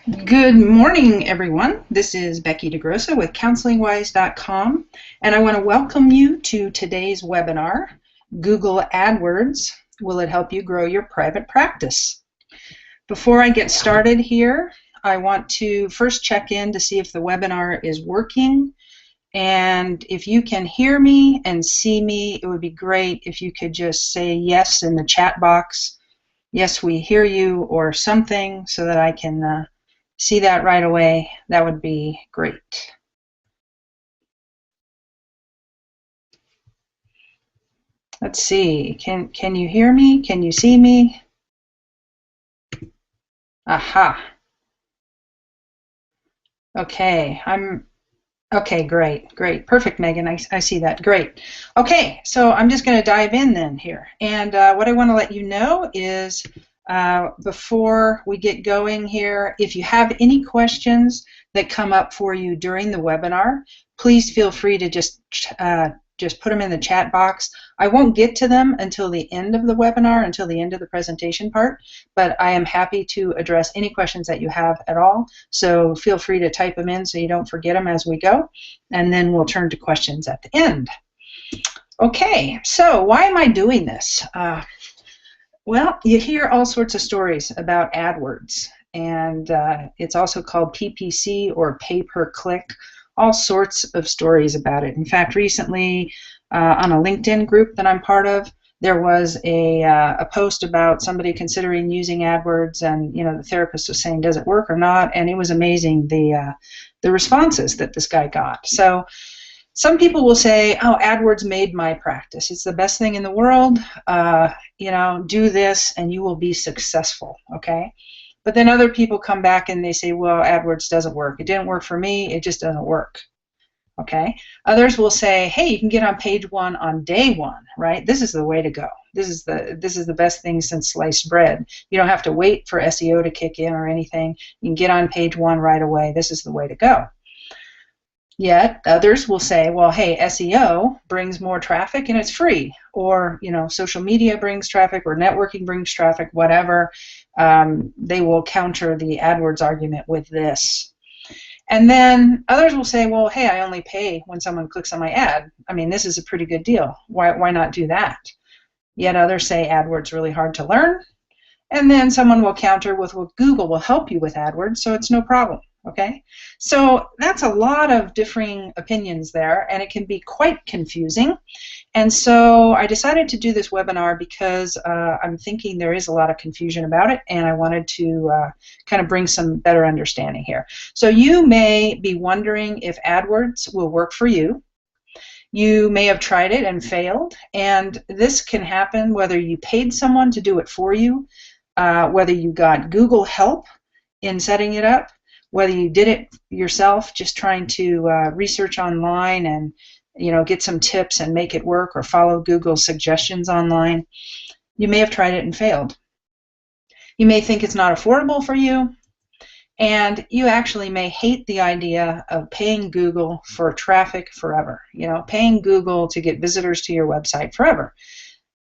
Good morning, everyone. This is Becky DeGrossa with CounselingWise.com, and I want to welcome you to today's webinar, Google AdWords, Will It Help You Grow Your Private Practice? Before I get started here, I want to first check in to see if the webinar is working, and if you can hear me and see me, it would be great if you could just say yes in the chat box, yes, we hear you, or something, so that I can see that right away. That would be great. Let's see. Can you hear me? Can you see me? Aha. Okay. Okay, great. Perfect, Megan. I see that. Great. Okay, so I'm just going to dive in then here. And what I want to let you know is before we get going here, if you have any questions that come up for you during the webinar, please feel free to just put them in the chat box. I won't get to them until the end of the webinar, until the end of the presentation part, but I am happy to address any questions that you have at all. So feel free to type them in so you don't forget them as we go, and then we'll turn to questions at the end. Okay, so why am I doing this? Well, you hear all sorts of stories about AdWords, and it's also called PPC or pay-per-click, all sorts of stories about it. In fact, recently on a LinkedIn group that I'm part of, there was a post about somebody considering using AdWords, and the therapist was saying, does it work or not? And it was amazing the responses that this guy got. So some people will say, oh, AdWords made my practice. It's the best thing in the world. Do this and you will be successful, okay? But then other people come back and they say, well, AdWords doesn't work. It didn't work for me. It just doesn't work, okay? Others will say, hey, you can get on page one on day one, right? This is the way to go. This is the best thing since sliced bread. You don't have to wait for SEO to kick in or anything. You can get on page one right away. This is the way to go. Yet others will say, well, hey, SEO brings more traffic and it's free, or social media brings traffic, or networking brings traffic, whatever. They will counter the AdWords argument with this. And then others will say, well, hey, I only pay when someone clicks on my ad. I mean, this is a pretty good deal. Why not do that? Yet others say AdWords really hard to learn. And then someone will counter with, well, Google will help you with AdWords, so it's no problem. Okay, so that's a lot of differing opinions there, and it can be quite confusing. And so I decided to do this webinar because I'm thinking there is a lot of confusion about it, and I wanted to kind of bring some better understanding here. So you may be wondering if AdWords will work for you. You may have tried it and failed, and this can happen whether you paid someone to do it for you, whether you got Google help in setting it up, whether you did it yourself, just trying to research online and get some tips and make it work, or follow Google's suggestions online. You may have tried it and failed. You may think it's not affordable for you, and you actually may hate the idea of paying Google for traffic forever, paying Google to get visitors to your website forever.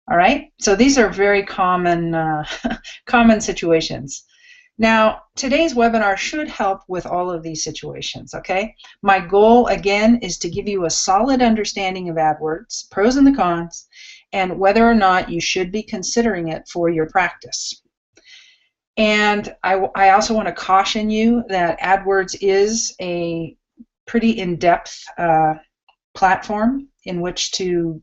All right, so these are very common common situations. Now, today's webinar should help with all of these situations, okay? My goal, again, is to give you a solid understanding of AdWords, pros and the cons, and whether or not you should be considering it for your practice. And I also want to caution you that AdWords is a pretty in-depth platform in which to,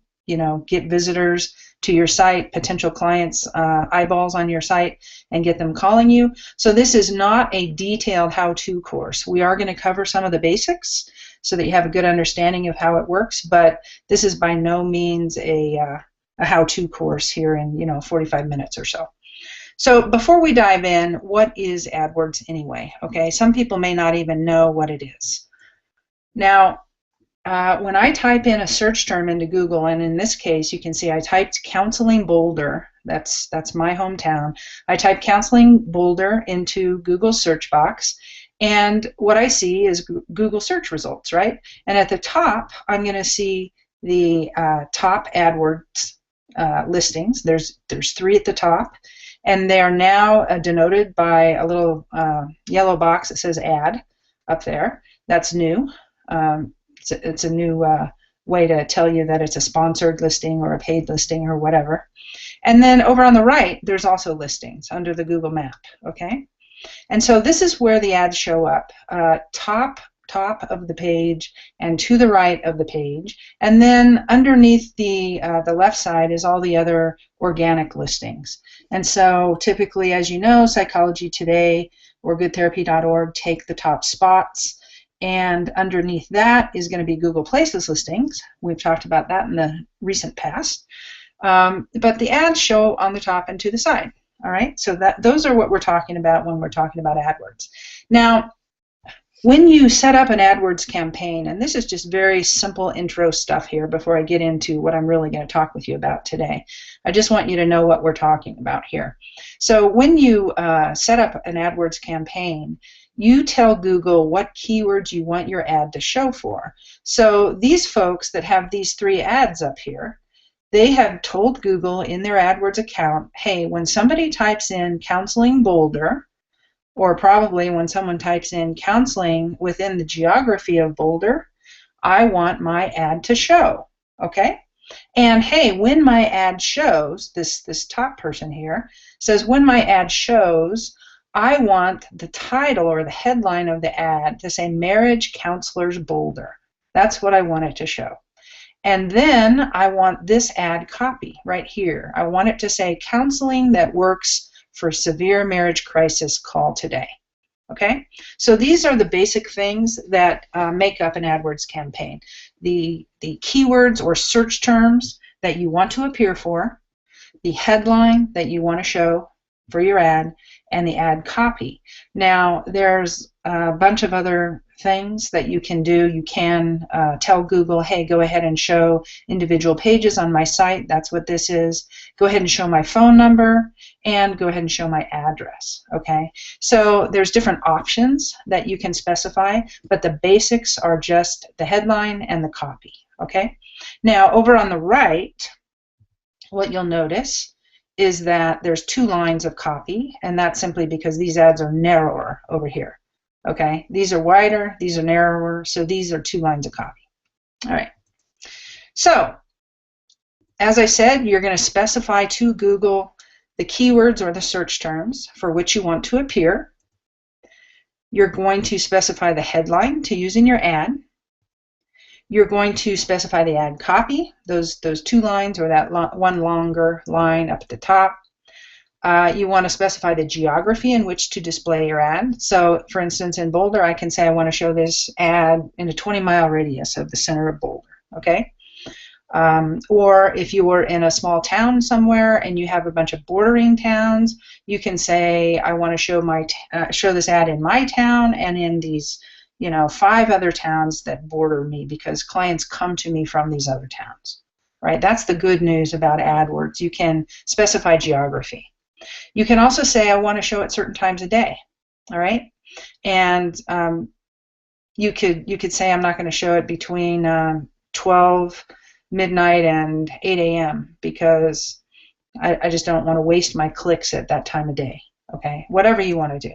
get visitors to your site, potential clients' eyeballs on your site, and get them calling you. So this is not a detailed how-to course. We are going to cover some of the basics so that you have a good understanding of how it works, but this is by no means a how-to course here in 45 minutes or so. So before we dive in, what is AdWords anyway? Okay, some people may not even know what it is. Now, when I type in a search term into Google, and in this case you can see I typed Counseling Boulder, that's my hometown. I typed Counseling Boulder into Google's search box, and what I see is Google search results, right? And at the top I'm going to see the top AdWords listings. There's 3 at the top, and they are now denoted by a little yellow box that says Ad up there. That's new. It's a new way to tell you that it's a sponsored listing or a paid listing or whatever. And then over on the right, there's also listings under the Google map, okay? And so this is where the ads show up, top of the page and to the right of the page, and then underneath the left side is all the other organic listings. And so typically, as you know, Psychology Today or goodtherapy.org take the top spots, and underneath that is going to be Google Places listings. We've talked about that in the recent past. But the ads show on the top and to the side. All right, so those are what we're talking about when we're talking about AdWords. Now, when you set up an AdWords campaign, and this is just very simple intro stuff here before I get into what I'm really going to talk with you about today. I just want you to know what we're talking about here. So when you set up an AdWords campaign, you tell Google what keywords you want your ad to show for. So these folks that have these 3 ads up here, they have told Google in their AdWords account, hey, when somebody types in counseling Boulder, or probably when someone types in counseling within the geography of Boulder, I want my ad to show, okay? And hey, when my ad shows, this top person here says, when my ad shows, I want the title or the headline of the ad to say Marriage Counselors Boulder. That's what I want it to show. And then I want this ad copy right here. I want it to say counseling that works for severe marriage crisis, call today. Okay? So these are the basic things that make up an AdWords campaign. The keywords or search terms that you want to appear for, the headline that you want to show for your ad, and the ad copy. Now, there's a bunch of other things that you can do. You can tell Google, hey, go ahead and show individual pages on my site. That's what this is. Go ahead and show my phone number, and go ahead and show my address. Okay? So there's different options that you can specify, but the basics are just the headline and the copy. Okay? Now, over on the right, what you'll notice is that there's 2 lines of copy, and that's simply because these ads are narrower over here. Okay, these are wider, these are narrower, so these are 2 lines of copy. All right. So, as I said, you're going to specify to Google the keywords or the search terms for which you want to appear. You're going to specify the headline to use in your ad. You're going to specify the ad copy, those 2 lines or that one longer line up at the top. You want to specify the geography in which to display your ad. So, for instance, in Boulder, I can say I want to show this ad in a 20-mile radius of the center of Boulder. Okay? Or if you were in a small town somewhere and you have a bunch of bordering towns, you can say I want to show this ad in my town and in these 5 other towns that border me because clients come to me from these other towns. Right? That's the good news about AdWords. You can specify geography. You can also say I want to show it certain times a day. All right? And you could say I'm not going to show it between 12 midnight and 8 a.m. because I just don't want to waste my clicks at that time of day. Okay? Whatever you want to do.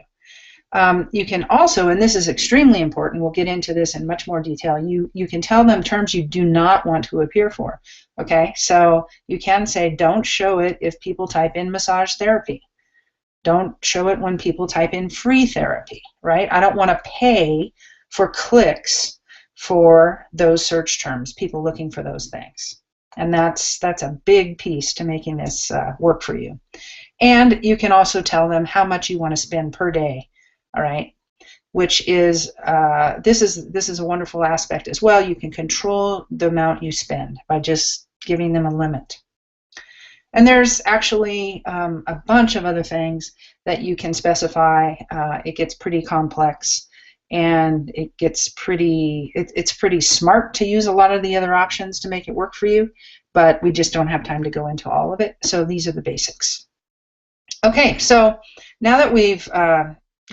You can also, and this is extremely important, we'll get into this in much more detail, you can tell them terms you do not want to appear for. Okay, so you can say don't show it if people type in massage therapy. Don't show it when people type in free therapy, right? I don't want to pay for clicks for those search terms, people looking for those things. And that's a big piece to making this work for you. And you can also tell them how much you want to spend per day. All right, which is this is a wonderful aspect as well. You can control the amount you spend by just giving them a limit. And there's actually a bunch of other things that you can specify. It gets pretty complex, and it's pretty smart to use a lot of the other options to make it work for you. But we just don't have time to go into all of it. So these are the basics. Okay, so now that we've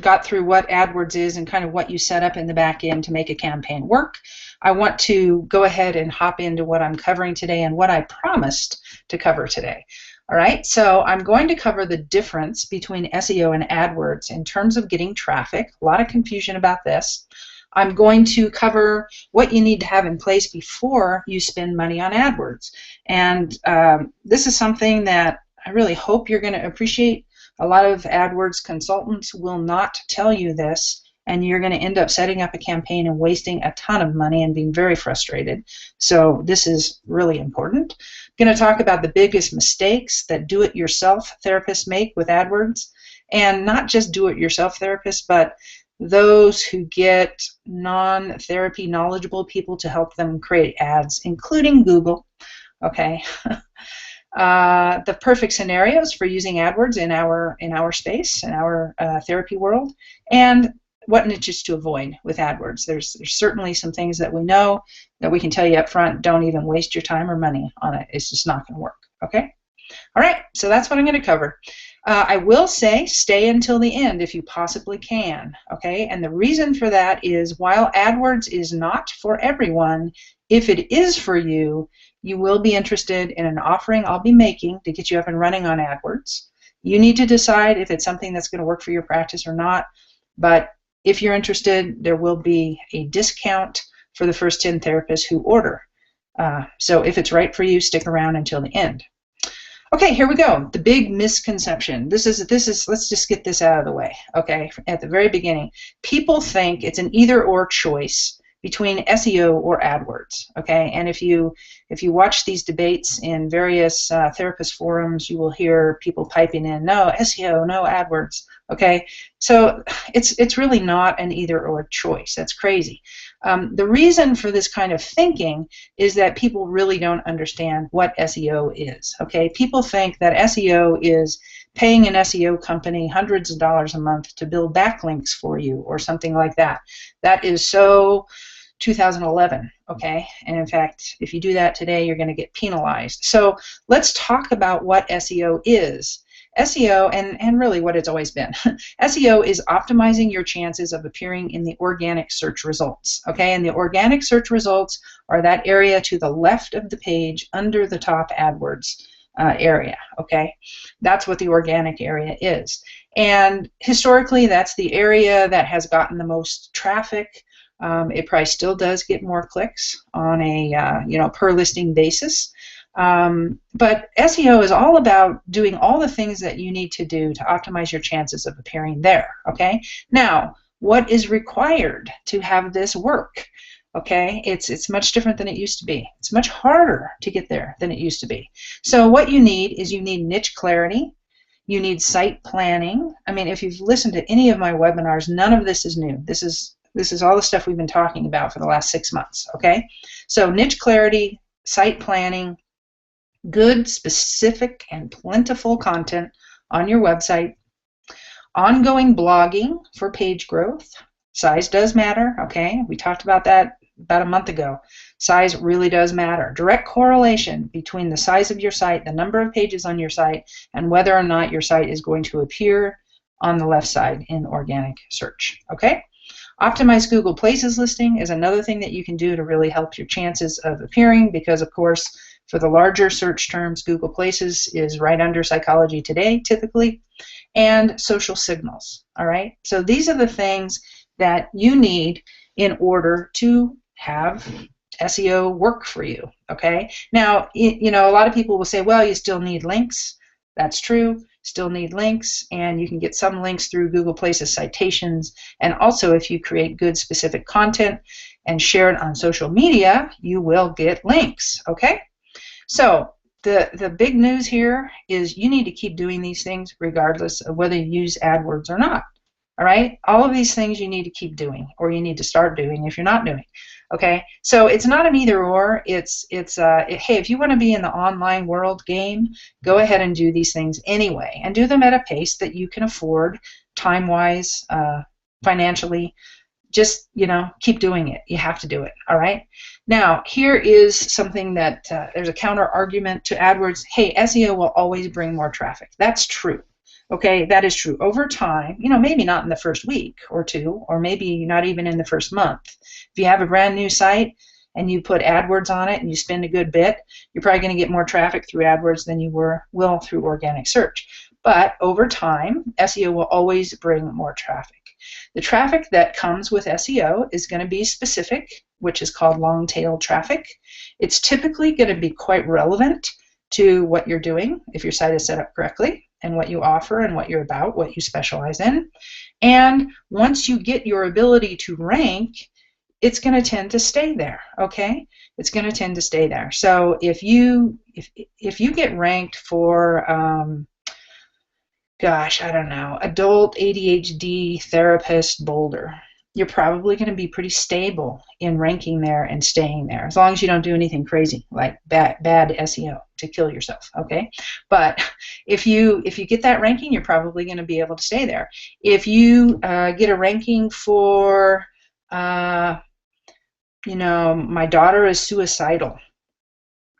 got through what AdWords is and kind of what you set up in the back end to make a campaign work, I want to go ahead and hop into what I'm covering today and what I promised to cover today. All right, so I'm going to cover the difference between SEO and AdWords in terms of getting traffic. A lot of confusion about this. I'm going to cover what you need to have in place before you spend money on AdWords. And this is something that I really hope you're going to appreciate. A lot of AdWords consultants will not tell you this, and you're going to end up setting up a campaign and wasting a ton of money and being very frustrated. So this is really important. I'm going to talk about the biggest mistakes that do-it-yourself therapists make with AdWords, and not just do-it-yourself therapists, but those who get non-therapy knowledgeable people to help them create ads, including Google. Okay. The perfect scenarios for using AdWords in our space, in our therapy world, and what niches to avoid with AdWords. There's certainly some things that we know that we can tell you up front. Don't even waste your time or money on it. It's just not going to work. Okay? All right, so that's what I'm going to cover. I will say stay until the end if you possibly can. Okay? And the reason for that is while AdWords is not for everyone, if it is for you, you will be interested in an offering I'll be making to get you up and running on AdWords. You need to decide if it's something that's going to work for your practice or not, but if you're interested, there will be a discount for the first 10 therapists who order. So if it's right for you, stick around until the end. Okay, here we go. The big misconception. This is. Let's just get this out of the way. Okay, at the very beginning, people think it's an either/or choice between SEO or AdWords. Okay, and if you watch these debates in various therapist forums, you will hear people piping in, no SEO, no AdWords. Okay, so it's really not an either/or choice. That's crazy. The reason for this kind of thinking is that people really don't understand what SEO is. Okay, people think that SEO is paying an SEO company hundreds of dollars a month to build backlinks for you or something like that. That is so 2011, okay? And in fact, if you do that today, you're going to get penalized. So let's talk about what SEO is. SEO, and really what it's always been, SEO is optimizing your chances of appearing in the organic search results, okay? And the organic search results are that area to the left of the page under the top AdWords area, okay? That's what the organic area is. And historically, that's the area that has gotten the most traffic. It probably still does get more clicks on a per listing basis. But SEO is all about doing all the things that you need to do to optimize your chances of appearing there, okay? Now, what is required to have this work? Okay, it's much different than it used to be. It's much harder to get there than it used to be. So what you need is you need niche clarity. You need site planning. I mean, if you've listened to any of my webinars, none of this is new. This is all the stuff we've been talking about for the last 6 months, okay? So niche clarity, site planning, good, specific, and plentiful content on your website, ongoing blogging for page growth. Size does matter, okay? We talked about that about a month ago. Size really does matter. Direct correlation between the size of your site, the number of pages on your site, and whether or not your site is going to appear on the left side in organic search, okay? Optimize Google Places listing is another thing that you can do to really help your chances of appearing because, of course, for the larger search terms, Google Places is right under Psychology Today, typically, and social signals, all right? So these are the things that you need in order to have SEO work for you, okay? Now, a lot of people will say, well, you still need links. That's true. Still need links, and you can get some links through Google Places citations, and also if you create good specific content and share it on social media, you will get links, okay? So the big news here is you need to keep doing these things regardless of whether you use AdWords or not. All right? All of these things you need to keep doing, or you need to start doing if you're not doing. Okay? So it's not an either or. Hey, if you want to be in the online world game, go ahead and do these things anyway, and do them at a pace that you can afford, time-wise, financially. Just, keep doing it. You have to do it. All right? Now, here is something that there's a counter argument to AdWords. Hey, SEO will always bring more traffic. That's true. Okay, that is true. Over time, maybe not in the first week or two, or maybe not even in the first month. If you have a brand new site and you put AdWords on it and you spend a good bit, you're probably going to get more traffic through AdWords than you will through organic search. But over time, SEO will always bring more traffic. The traffic that comes with SEO is going to be specific, which is called long tail traffic. It's typically going to be quite relevant to what you're doing if your site is set up correctly, and what you offer and what you're about, what you specialize in. And once you get your ability to rank, it's going to tend to stay there, okay? It's going to tend to stay there. So if you get ranked for gosh, I don't know, adult ADHD therapist Boulder, you're probably going to be pretty stable in ranking there and staying there, as long as you don't do anything crazy like bad SEO to kill yourself, okay? But if you get that ranking, you're probably going to be able to stay there. If you get a ranking for, my daughter is suicidal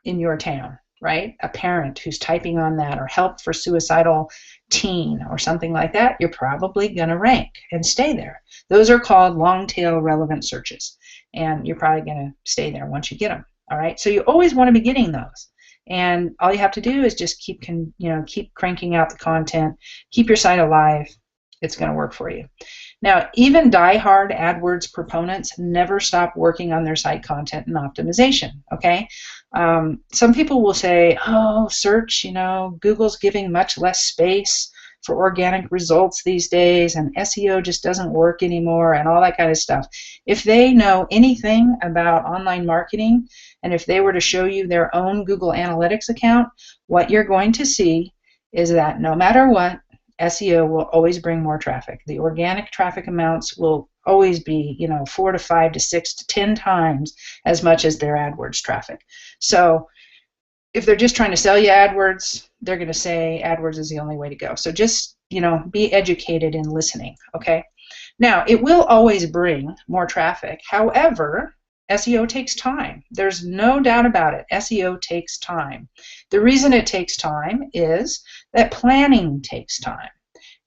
in your town, right? A parent who's typing on that, or help for suicidal teen or something like that, you're probably going to rank and stay there. Those are called long tail relevant searches, and you're probably going to stay there once you get them. All right, so you always want to be getting those, and all you have to do is just keep cranking out the content, keep your site alive. It's going to work for you. Now, even die-hard AdWords proponents never stop working on their site content and optimization, okay? Some people will say, oh, search, Google's giving much less space for organic results these days, and SEO just doesn't work anymore, and all that kind of stuff. If they know anything about online marketing, and if they were to show you their own Google Analytics account, what you're going to see is that no matter what, SEO will always bring more traffic. The organic traffic amounts will always be, 4 to 5 to 6 to 10 times as much as their AdWords traffic. So if they're just trying to sell you AdWords, they're going to say AdWords is the only way to go. So just, be educated in listening, okay? Now, it will always bring more traffic. However, SEO takes time. There's no doubt about it. SEO takes time. The reason it takes time is that planning takes time,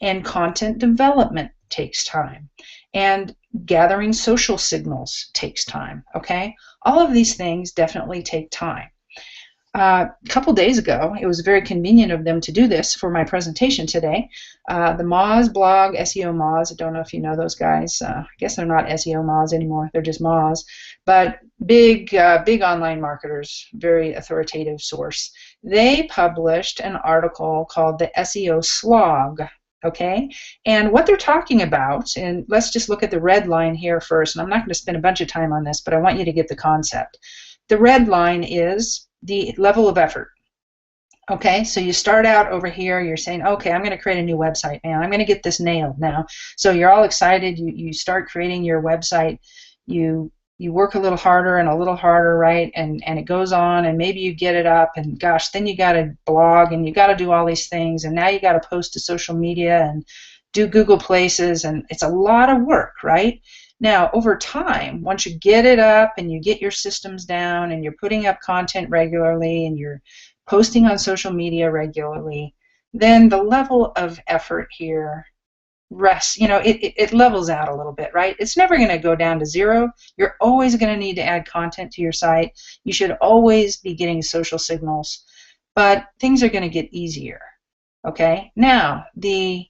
and content development takes time, and gathering social signals takes time, okay? All of these things definitely take time. A couple days ago, it was very convenient of them to do this for my presentation today. The Moz blog, SEO Moz, I don't know if you know those guys. I guess they're not SEO Moz anymore. They're just Moz. But big online marketers, very authoritative source. They published an article called the SEO Slog, okay? And what they're talking about, and let's just look at the red line here first, and I'm not going to spend a bunch of time on this, but I want you to get the concept. The red line is the level of effort. Okay, so you start out over here, you're saying, okay, I'm going to create a new website, man. I'm going to get this nailed now. So you're all excited, you start creating your website, you work a little harder and a little harder, right? And it goes on, and maybe you get it up, and gosh, then you got to blog, and you got to do all these things, and now you got to post to social media and do Google Places, and it's a lot of work, right? Now, over time, once you get it up and you get your systems down and you're putting up content regularly and you're posting on social media regularly, then the level of effort here rests, it levels out a little bit, right? It's never going to go down to zero. You're always going to need to add content to your site. You should always be getting social signals, but things are going to get easier, okay? Now, the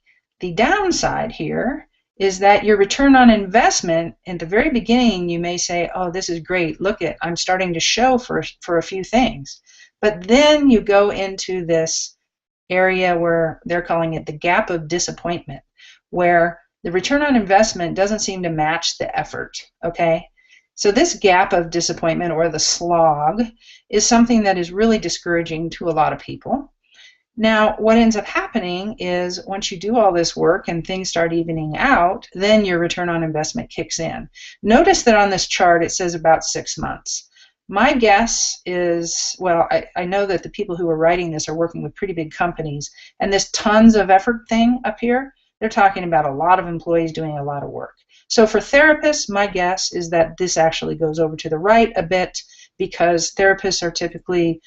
downside here is that your return on investment, in the very beginning, you may say, oh, this is great, look it, I'm starting to show for a few things. But then you go into this area where they're calling it the gap of disappointment, where the return on investment doesn't seem to match the effort, okay? So this gap of disappointment, or the slog, is something that is really discouraging to a lot of people. Now, what ends up happening is once you do all this work and things start evening out, then your return on investment kicks in. Notice that on this chart it says about 6 months. My guess is, well, I know that the people who are writing this are working with pretty big companies, and this tons of effort thing up here, they're talking about a lot of employees doing a lot of work. So for therapists, my guess is that this actually goes over to the right a bit, because therapists are typically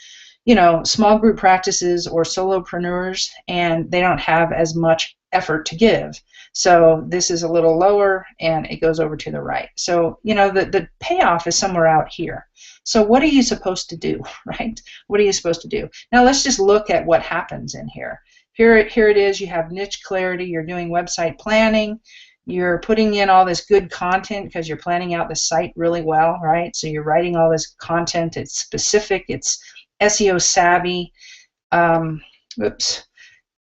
small group practices or solopreneurs, and they don't have as much effort to give. So this is a little lower and it goes over to the right. So, you know, the payoff is somewhere out here. So what are you supposed to do, right? What are you supposed to do? Now let's just look at what happens in here. Here it is. You have niche clarity. You're doing website planning. You're putting in all this good content because you're planning out the site really well, right? So you're writing all this content. It's specific. It's SEO savvy. Oops.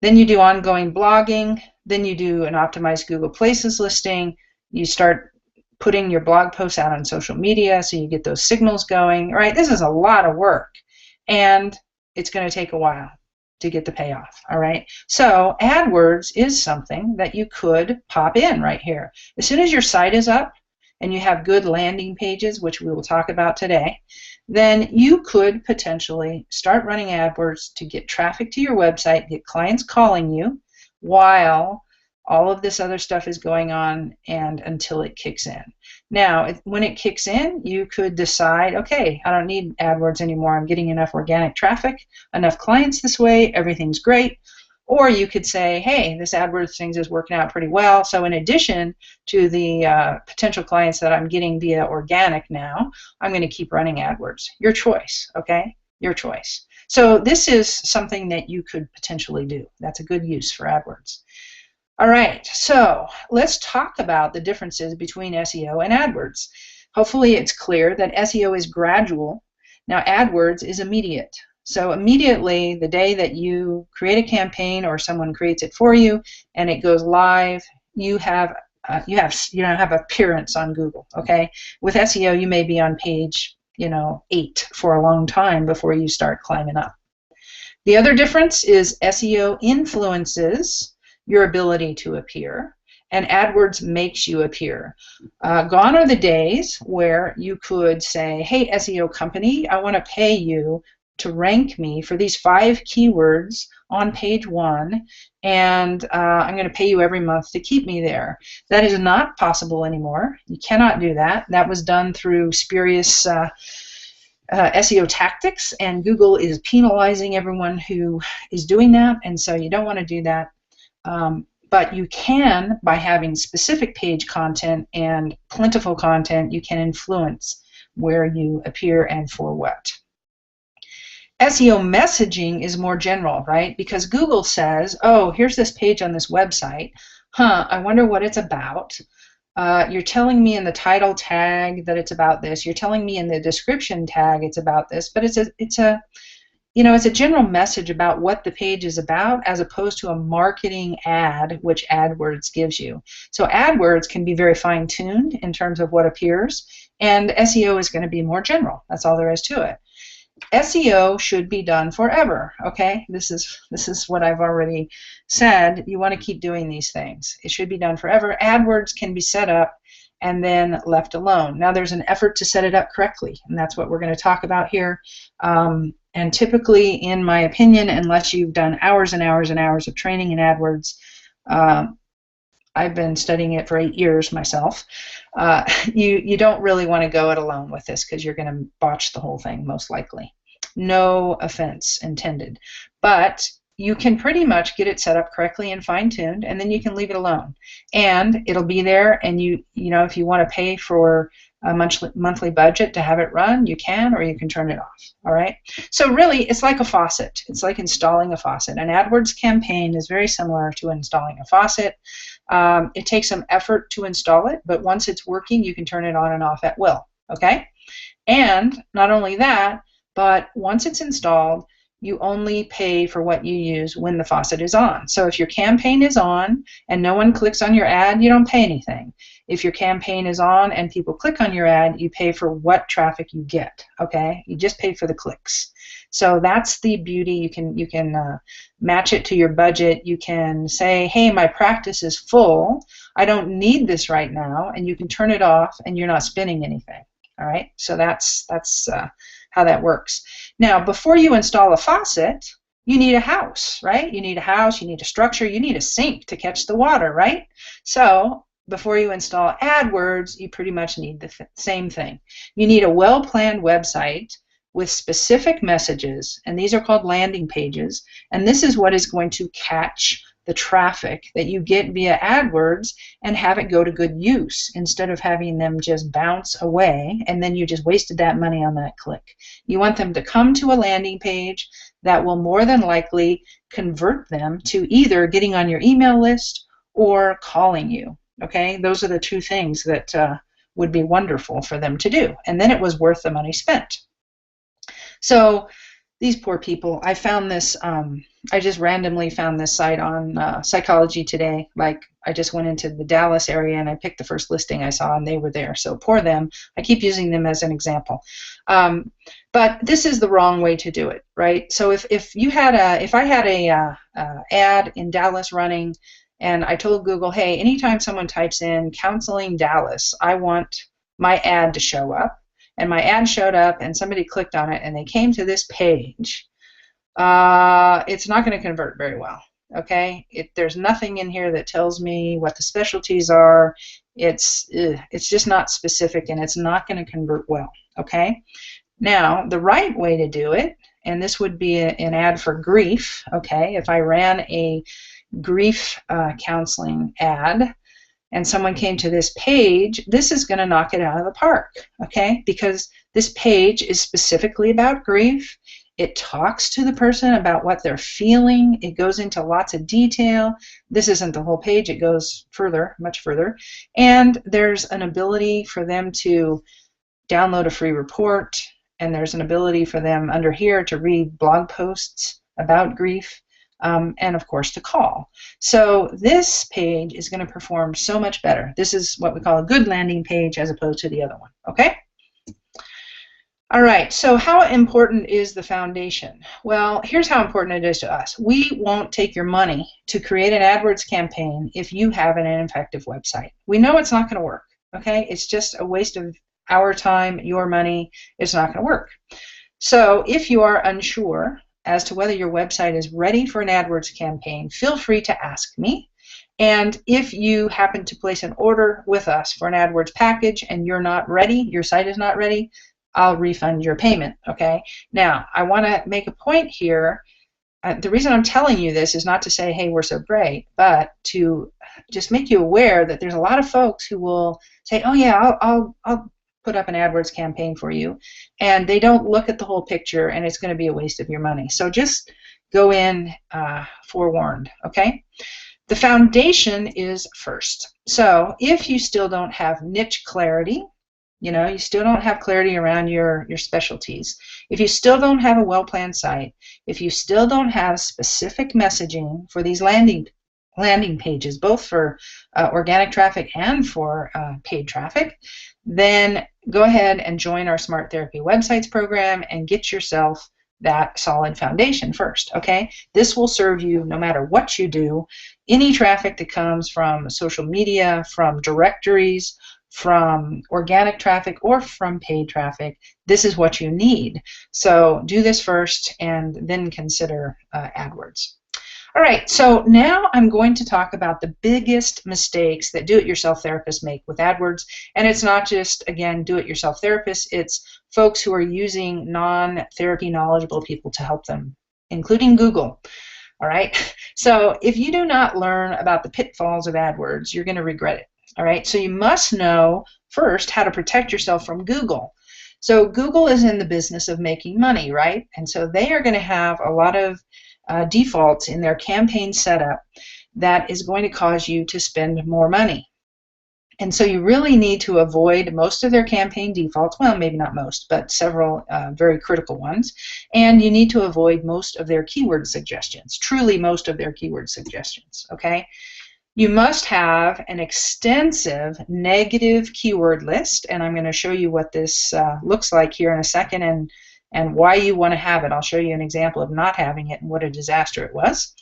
Then you do ongoing blogging. Then you do an optimized Google Places listing. You start putting your blog posts out on social media so you get those signals going, right? This is a lot of work, and it's going to take a while to get the payoff, all right? So AdWords is something that you could pop in right here. As soon as your site is up and you have good landing pages, which we will talk about today, then you could potentially start running AdWords to get traffic to your website, get clients calling you while all of this other stuff is going on and until it kicks in. Now, when it kicks in, you could decide, okay, I don't need AdWords anymore. I'm getting enough organic traffic, enough clients this way, everything's great. Or you could say, hey, this AdWords thing is working out pretty well. So in addition to the potential clients that I'm getting via organic now, I'm going to keep running AdWords. Your choice, okay? Your choice. So this is something that you could potentially do. That's a good use for AdWords. All right, so let's talk about the differences between SEO and AdWords. Hopefully it's clear that SEO is gradual. Now AdWords is immediate. So immediately, the day that you create a campaign or someone creates it for you and it goes live, you have appearance on Google. Okay, with SEO, you may be on page 8 for a long time before you start climbing up. The other difference is SEO influences your ability to appear, and AdWords makes you appear. Gone are the days where you could say, hey, SEO company, I want to pay you to rank me for these 5 keywords on page 1, and I'm going to pay you every month to keep me there. That is not possible anymore. You cannot do that. That was done through spurious SEO tactics, and Google is penalizing everyone who is doing that, and so you don't want to do that. But you can, by having specific page content and plentiful content, you can influence where you appear and for what. SEO messaging is more general, right? Because Google says, oh, here's this page on this website. I wonder what it's about. You're telling me in the title tag that it's about this. You're telling me in the description tag it's about this. But it's a general message about what the page is about, as opposed to a marketing ad, which AdWords gives you. So AdWords can be very fine-tuned in terms of what appears, and SEO is going to be more general. That's all there is to it. SEO should be done forever, okay? This is what I've already said. You want to keep doing these things. It should be done forever. AdWords can be set up and then left alone. Now there's an effort to set it up correctly, and that's what we're going to talk about here. And typically, in my opinion, unless you've done hours and hours and hours of training in AdWords, I've been studying it for 8 years myself, you don't really want to go it alone with this, because you're going to botch the whole thing most likely. No offense intended. But you can pretty much get it set up correctly and fine-tuned, and then you can leave it alone. And it'll be there, and if you want to pay for a monthly budget to have it run, you can, or you can turn it off. All right? So really, it's like a faucet. It's like installing a faucet. An AdWords campaign is very similar to installing a faucet. It takes some effort to install it, but once it's working, you can turn it on and off at will. Okay? And not only that, but once it's installed, you only pay for what you use when the faucet is on. So if your campaign is on and no one clicks on your ad, you don't pay anything. If your campaign is on and people click on your ad, you pay for what traffic you get. Okay? You just pay for the clicks. So that's the beauty. You can match it to your budget. You can say, hey, my practice is full. I don't need this right now, and you can turn it off, and you're not spending anything. All right? So that's how that works. Now, before you install a faucet, you need a house, right? You need a house, you need a structure, you need a sink to catch the water, right? So before you install AdWords, you pretty much need the same thing. You need a well-planned website with specific messages, and these are called landing pages, and this is what is going to catch the traffic that you get via AdWords and have it go to good use instead of having them just bounce away and then you just wasted that money on that click. You want them to come to a landing page that will more than likely convert them to either getting on your email list or calling you. Okay, those are the two things that would be wonderful for them to do, and then it was worth the money spent. So these poor people, I found this, I just randomly found this site on Psychology Today. Like, I just went into the Dallas area and I picked the first listing I saw and they were there. So poor them. I keep using them as an example. But this is the wrong way to do it, right? So if I had a ad in Dallas running and I told Google, hey, anytime someone types in counseling Dallas, I want my ad to show up. And my ad showed up and somebody clicked on it and they came to this page, it's not going to convert very well. Okay, there's nothing in here that tells me what the specialties are. It's just not specific and it's not going to convert well. Okay, now the right way to do it, and this would be an ad for grief. Okay, if I ran a grief counseling ad and someone came to this page, this is going to knock it out of the park, okay? Because this page is specifically about grief. It talks to the person about what they're feeling. It goes into lots of detail. This isn't the whole page. It goes further, much further. And there's an ability for them to download a free report, and there's an ability for them under here to read blog posts about grief. And of course to call. So this page is going to perform so much better. This is what we call a good landing page as opposed to the other one. Okay? All right, so how important is the foundation? Well, here's how important it is to us. We won't take your money to create an AdWords campaign if you have an ineffective website. We know it's not going to work. Okay? It's just a waste of our time, your money. It's not going to work. So if you are unsure as to whether your website is ready for an AdWords campaign, feel free to ask me. And if you happen to place an order with us for an AdWords package and you're not ready, your site is not ready, I'll refund your payment, okay? Now, I want to make a point here. The reason I'm telling you this is not to say, hey, we're so great, but to just make you aware that there's a lot of folks who will say, oh yeah, I'll put up an AdWords campaign for you, and they don't look at the whole picture, and it's going to be a waste of your money. So just go in forewarned, okay? The foundation is first. So if you still don't have niche clarity, you still don't have clarity around your specialties, if you still don't have a well-planned site, if you still don't have specific messaging for these landing pages, both for organic traffic and for paid traffic, then go ahead and join our Smart Therapy Websites program and get yourself that solid foundation first, okay? This will serve you no matter what you do. Any traffic that comes from social media, from directories, from organic traffic, or from paid traffic, this is what you need. So do this first and then consider AdWords. All right, so now I'm going to talk about the biggest mistakes that do-it-yourself therapists make with AdWords. And it's not just, again, do-it-yourself therapists, it's folks who are using non-therapy knowledgeable people to help them, including Google. All right, so if you do not learn about the pitfalls of AdWords, you're going to regret it. All right, so you must know first how to protect yourself from Google. So Google is in the business of making money, right? And so they are going to have a lot of defaults in their campaign setup that is going to cause you to spend more money. And so you really need to avoid most of their campaign defaults, well, maybe not most, but several very critical ones. And you need to avoid most of their keyword suggestions, truly most of their keyword suggestions, okay? You must have an extensive negative keyword list, and I'm going to show you what this looks like here in a second and why you want to have it. I'll show you an example of not having it and what a disaster it was.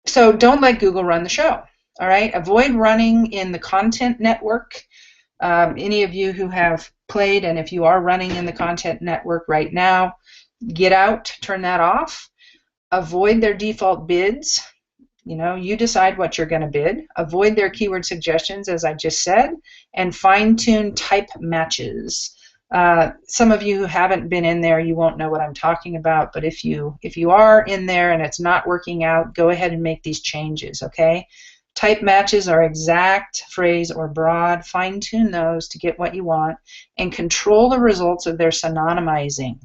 So don't let Google run the show. All right, avoid running in the content network. Any of you who have played, and if you are running in the content network right now, get out, turn that off. Avoid their default bids. You decide what you're going to bid. Avoid their keyword suggestions, as I just said, and fine-tune type matches. Some of you who haven't been in there, you won't know what I'm talking about, but if you are in there and it's not working out, go ahead and make these changes, okay? Type matches are exact, phrase, or broad. Fine-tune those to get what you want and control the results of their synonymizing,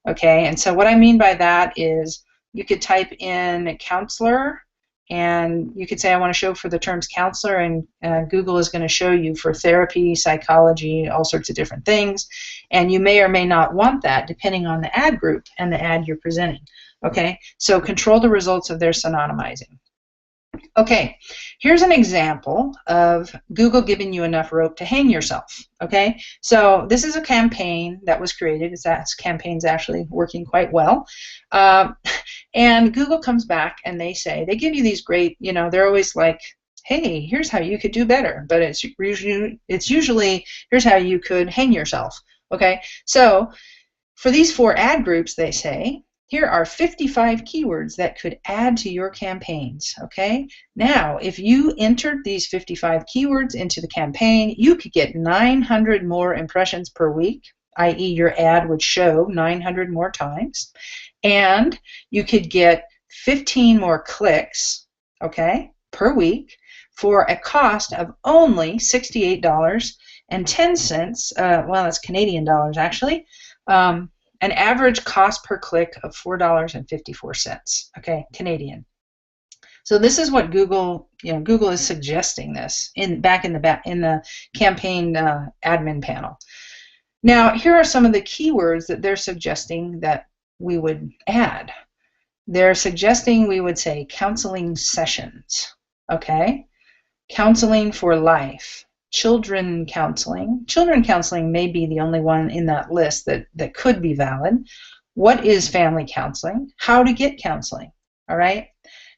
okay? And so what I mean by that is you could type in counselor, and you could say, I want to show for the terms counselor, and Google is going to show you for therapy, psychology, all sorts of different things. And you may or may not want that depending on the ad group and the ad you're presenting. Okay, so control the results of their synonymizing. Okay, here's an example of Google giving you enough rope to hang yourself. Okay, so this is a campaign that was created. That campaign's actually working quite well. And Google comes back and they say, they give you these great, they're always like, hey, here's how you could do better. But it's usually here's how you could hang yourself. Okay, so for these 4 ad groups, they say, here are 55 keywords that could add to your campaigns, okay? Now, if you entered these 55 keywords into the campaign, you could get 900 more impressions per week, i.e. your ad would show 900 more times, and you could get 15 more clicks, okay, per week for a cost of only $68.10, well, that's Canadian dollars actually, an average cost per click of $4.54, okay, Canadian. So this is what Google, Google is suggesting this in the campaign admin panel. Now, here are some of the keywords that they're suggesting that we would add. They're suggesting we would say counseling sessions, okay, counseling for life, children counseling. Children counseling may be the only one in that list that could be valid. What is family counseling? How to get counseling, all right?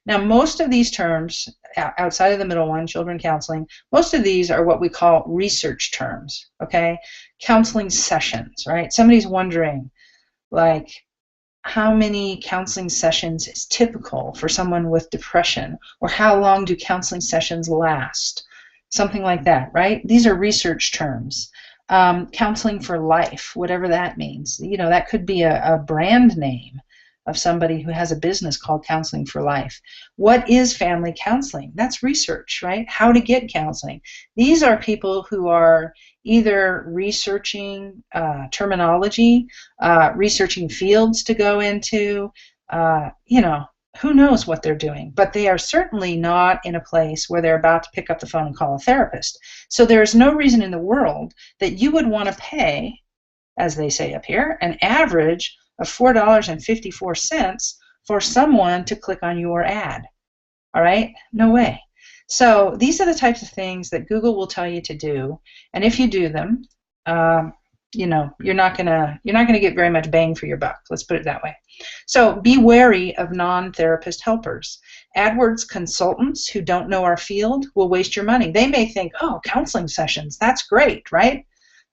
Now, most of these terms, outside of the middle one, children counseling, most of these are what we call research terms, okay? Counseling sessions, right? Somebody's wondering, like, how many counseling sessions is typical for someone with depression, or how long do counseling sessions last? Something like that, right? These are research terms. Counseling for life, whatever that means. That could be a brand name of somebody who has a business called Counseling for Life. What is family counseling? That's research, right? How to get counseling. These are people who are either researching terminology, researching fields to go into, who knows what they're doing, but they are certainly not in a place where they're about to pick up the phone and call a therapist. So there's no reason in the world that you would want to pay, as they say up here, an average of $4.54 for someone to click on your ad. All right? No way. So these are the types of things that Google will tell you to do, and if you do them, you're not gonna get very much bang for your buck. Let's put it that way. So be wary of non-therapist helpers. AdWords consultants who don't know our field will waste your money. They may think, oh, counseling sessions, that's great, right?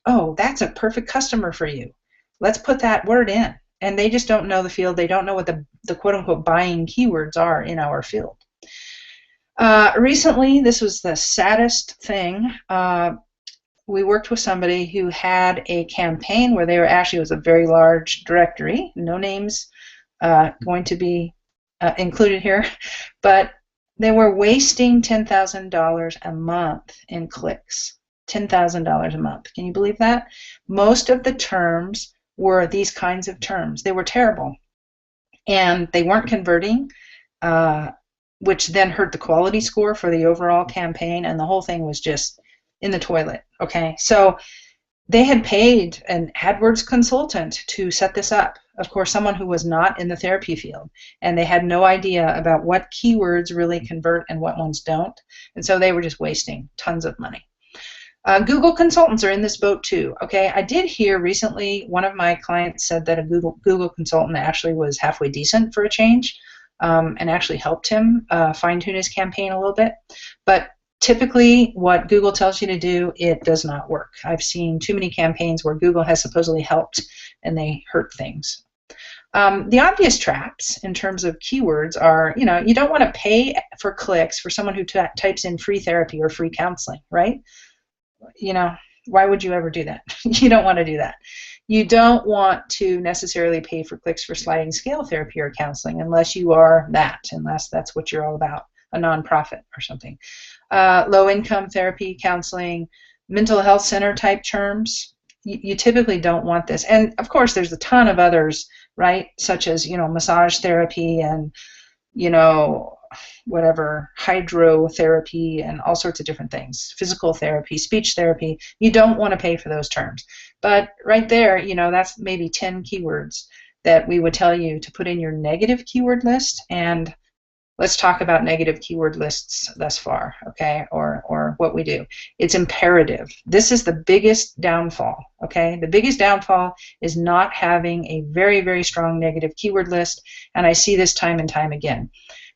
Oh, that's a perfect customer for you. Let's put that word in. And they just don't know the field. They don't know what the quote-unquote buying keywords are in our field. Recently, this was the saddest thing. We worked with somebody who had a campaign where it was a very large directory, no names going to be included here, but they were wasting $10,000 a month in clicks. $10,000 a month. Can you believe that? Most of the terms were these kinds of terms. They were terrible, and they weren't converting, which then hurt the quality score for the overall campaign, and the whole thing was just in the toilet. Okay, so they had paid an AdWords consultant to set this up. Of course, someone who was not in the therapy field, and they had no idea about what keywords really convert and what ones don't, and so they were just wasting tons of money. Google consultants are in this boat too. Okay, I did hear recently one of my clients said that a Google consultant actually was halfway decent for a change, and actually helped him fine-tune his campaign a little bit. But typically, what Google tells you to do, it does not work. I've seen too many campaigns where Google has supposedly helped, and they hurt things. The obvious traps in terms of keywords are, you don't want to pay for clicks for someone who types in free therapy or free counseling, right? Why would you ever do that? You don't want to do that. You don't want to necessarily pay for clicks for sliding scale therapy or counseling unless you are that, unless that's what you're all about, a nonprofit or something. Low-income therapy, counseling, mental health center type terms, you typically don't want this. And of course, there's a ton of others, right? Such as, massage therapy and, whatever, hydrotherapy and all sorts of different things, physical therapy, speech therapy. You don't want to pay for those terms. But right there, that's maybe 10 keywords that we would tell you to put in your negative keyword list. And let's talk about negative keyword lists thus far, okay, or what we do. It's imperative. This is the biggest downfall, okay? The biggest downfall is not having a very, very strong negative keyword list, and I see this time and time again.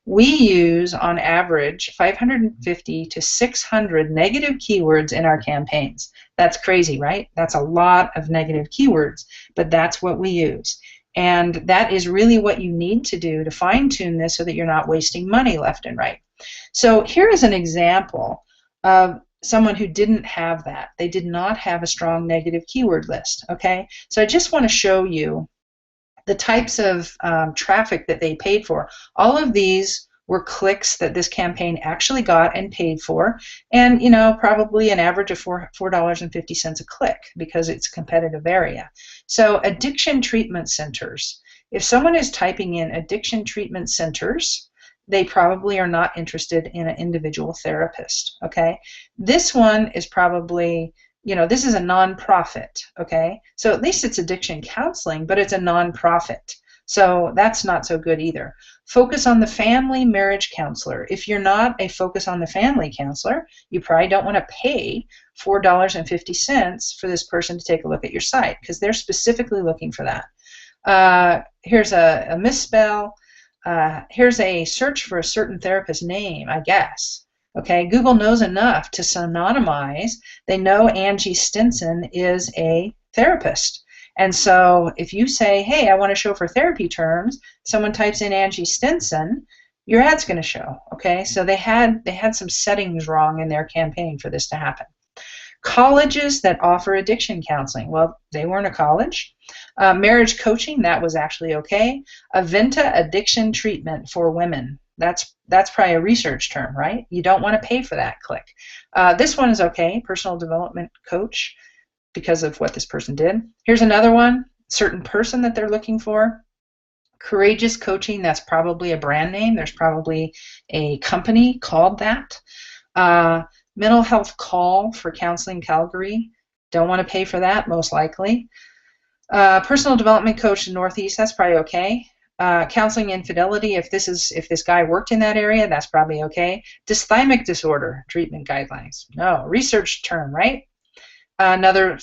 We use, on average, 550 to 600 negative keywords in our campaigns. That's crazy, right? That's a lot of negative keywords, but that's what we use. And that is really what you need to do to fine-tune this so that you're not wasting money left and right. So here is an example of someone who didn't have that. They did not have a strong negative keyword list, okay? So I just want to show you the types of traffic that they paid for. All of these were clicks that this campaign actually got and paid for, and probably an average of $4.50 a click because it's a competitive area. So addiction treatment centers. If someone is typing in addiction treatment centers, they probably are not interested in an individual therapist, okay? This one is probably, this is a nonprofit, okay? So at least it's addiction counseling, but it's a nonprofit. So that's not so good either. Focus on the family marriage counselor. If you're not a focus on the family counselor, you probably don't want to pay $4.50 for this person to take a look at your site because they're specifically looking for that. Here's a misspell. Here's a search for a certain therapist name, I guess. Okay, Google knows enough to synonymize. They know Angie Stinson is a therapist. And so if you say, hey, I want to show for therapy terms, someone types in Angie Stinson, your ad's going to show. Okay, so they had some settings wrong in their campaign for this to happen. Colleges that offer addiction counseling, well, they weren't a college. Marriage coaching, that was actually okay. Aventa addiction treatment for women. That's probably a research term, right? You don't want to pay for that click. This one is okay, personal development coach, because of what this person did. Here's another one, certain person that they're looking for. Courageous coaching, that's probably a brand name. There's probably a company called that. Mental health call for counseling Calgary. Don't want to pay for that, most likely. Personal development coach in Northeast, that's probably okay. Counseling infidelity, if this guy worked in that area, that's probably okay. Dysthymic disorder treatment guidelines. No, research term, right? Another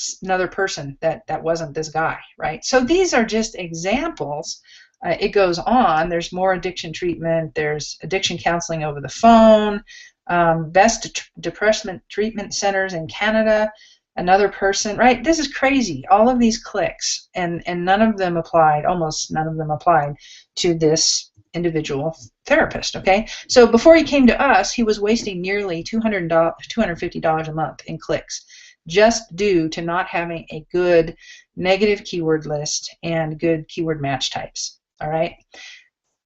person that wasn't this guy, right? So these are just examples. It goes on. There's more addiction treatment. There's addiction counseling over the phone. Best depression treatment centers in Canada. Another person, right? This is crazy. All of these clicks, and none of them applied, almost none of them applied to this individual therapist, okay? So before he came to us, he was wasting nearly $250 a month in clicks, just due to not having a good negative keyword list and good keyword match types, all right?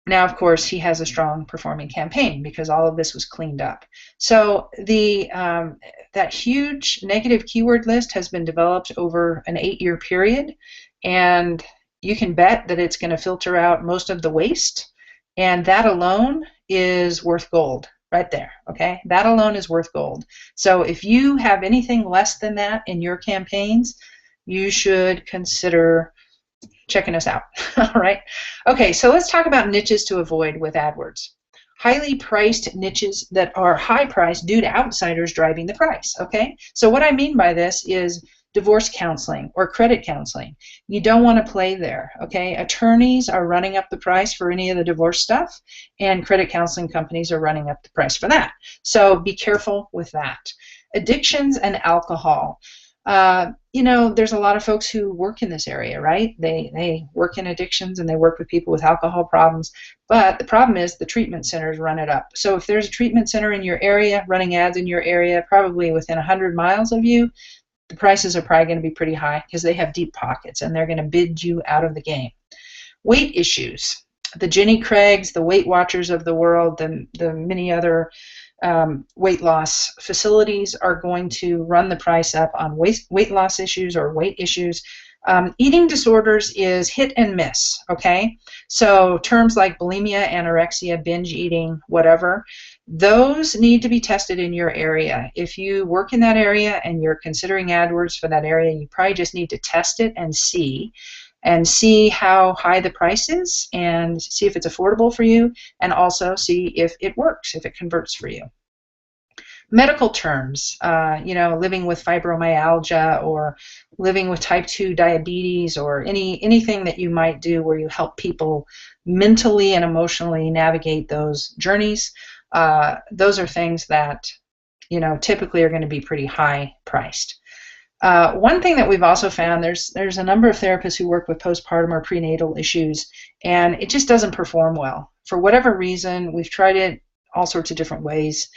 Now, of course, he has a strong performing campaign because all of this was cleaned up. So that huge negative keyword list has been developed over an 8-year period, and you can bet that it's going to filter out most of the waste, and that alone is worth gold. Right there, okay? That alone is worth gold. So if you have anything less than that in your campaigns, you should consider checking us out, all right? Okay, so let's talk about niches to avoid with AdWords. Highly priced niches that are high priced due to outsiders driving the price, okay? So what I mean by this is divorce counseling or credit counseling. You don't want to play there, okay? Attorneys are running up the price for any of the divorce stuff, and credit counseling companies are running up the price for that. So be careful with that. Addictions and alcohol. There's a lot of folks who work in this area, right? They work in addictions and they work with people with alcohol problems, but the problem is the treatment centers run it up. So if there's a treatment center in your area running ads in your area, probably within 100 miles of you, the prices are probably going to be pretty high because they have deep pockets and they're going to bid you out of the game. Weight issues. The Jenny Craigs, the Weight Watchers of the world, the many other weight loss facilities are going to run the price up on weight loss issues or weight issues. Eating disorders is hit and miss, okay? So terms like bulimia, anorexia, binge eating, whatever, those need to be tested in your area. If you work in that area and you're considering AdWords for that area, you probably just need to test it and see how high the price is and see if it's affordable for you, and also see if it works, if it converts for you. Medical terms, living with fibromyalgia or living with type 2 diabetes or anything that you might do where you help people mentally and emotionally navigate those journeys. Those are things that, typically are going to be pretty high priced. One thing that we've also found, there's a number of therapists who work with postpartum or prenatal issues, and it just doesn't perform well. For whatever reason, we've tried it all sorts of different ways,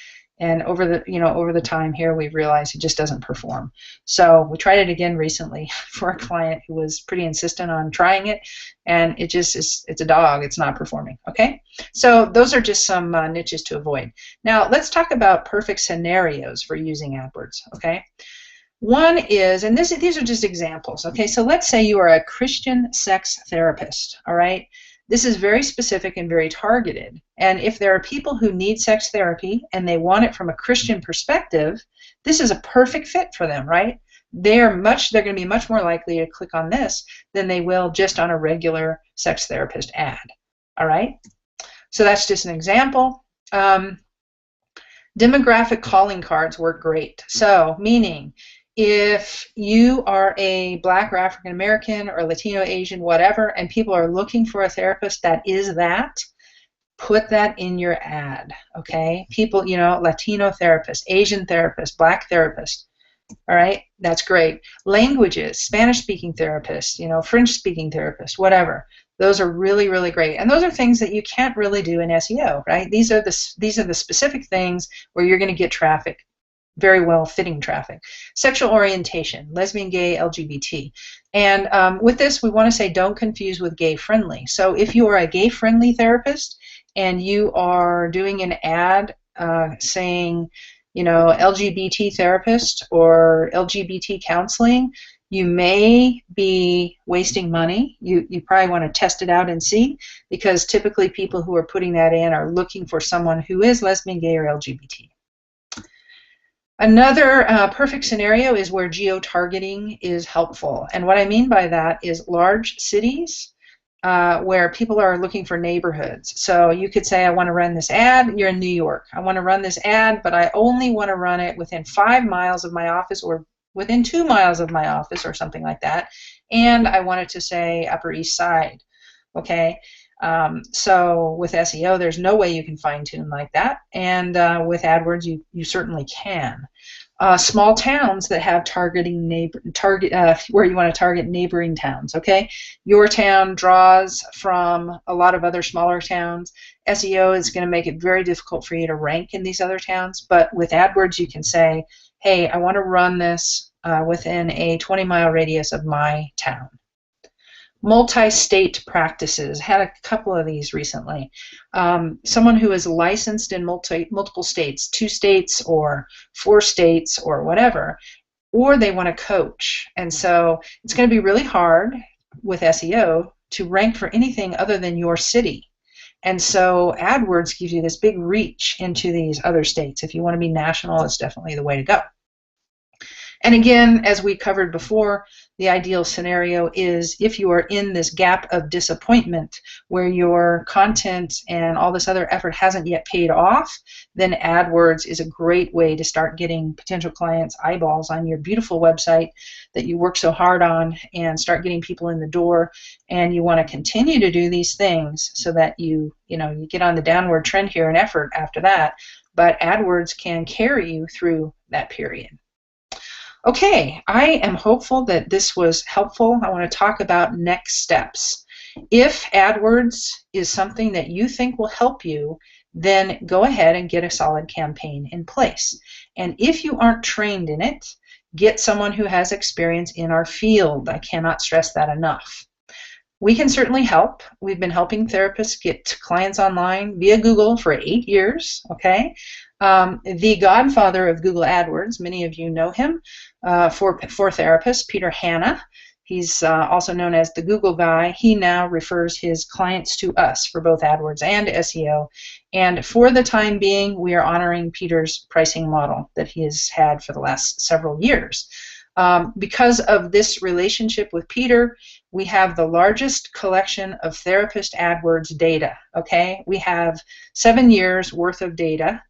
and over the time here, we've realized it just doesn't perform. So we tried it again recently for a client who was pretty insistent on trying it, and it's a dog. It's not performing. Okay, so those are just some niches to avoid. Now let's talk about perfect scenarios for using AdWords. Okay. One is, and these are just examples, okay? So let's say you are a Christian sex therapist, all right? This is very specific and very targeted. And if there are people who need sex therapy and they want it from a Christian perspective, this is a perfect fit for them, right? They're going to be much more likely to click on this than they will just on a regular sex therapist ad, all right? So that's just an example. Demographic calling cards work great. So, meaning, if you are a Black or African American or Latino, Asian, whatever, and people are looking for a therapist that is that, put that in your ad, okay? People, Latino therapist, Asian therapist, Black therapist, all right? That's great. Languages, Spanish-speaking therapist, French-speaking therapist, whatever. Those are really, really great. And those are things that you can't really do in SEO, right? These are the specific things where you're going to get traffic, very well fitting traffic. Sexual orientation, lesbian, gay, LGBT. And with this, we want to say don't confuse with gay friendly. So if you are a gay friendly therapist and you are doing an ad saying, LGBT therapist or LGBT counseling, you may be wasting money. You probably want to test it out and see, because typically people who are putting that in are looking for someone who is lesbian, gay, or LGBT. Another perfect scenario is where geo-targeting is helpful. And what I mean by that is large cities where people are looking for neighborhoods. So you could say, I want to run this ad. You're in New York. I want to run this ad, but I only want to run it within 5 miles of my office or within 2 miles of my office or something like that. And I want it to say Upper East Side. Okay. So with SEO, there's no way you can fine-tune like that, and with AdWords, you certainly can. Small towns that have where you want to target neighboring towns. Okay, your town draws from a lot of other smaller towns. SEO is going to make it very difficult for you to rank in these other towns, but with AdWords, you can say, hey, I want to run this within a 20-mile radius of my town. Multi-state practices. Had a couple of these recently. Someone who is licensed in multiple states, 2 states or 4 states or whatever, or they want to coach. And so it's going to be really hard with SEO to rank for anything other than your city. And so AdWords gives you this big reach into these other states. If you want to be national, it's definitely the way to go. And again, as we covered before, the ideal scenario is if you are in this gap of disappointment where your content and all this other effort hasn't yet paid off, then AdWords is a great way to start getting potential clients' eyeballs on your beautiful website that you work so hard on and start getting people in the door. And you want to continue to do these things so that you get on the downward trend here in effort after that. But AdWords can carry you through that period. Okay, I am hopeful that this was helpful. I want to talk about next steps. If AdWords is something that you think will help you, then go ahead and get a solid campaign in place. And if you aren't trained in it, get someone who has experience in our field. I cannot stress that enough. We can certainly help. We've been helping therapists get clients online via Google for 8 years, okay? The godfather of Google AdWords, many of you know him, for therapists, Peter Hanna. He's also known as the Google guy. He now refers his clients to us for both AdWords and SEO. And for the time being, we are honoring Peter's pricing model that he has had for the last several years. Because of this relationship with Peter, we have the largest collection of therapist AdWords data, okay? We have 7 years worth of data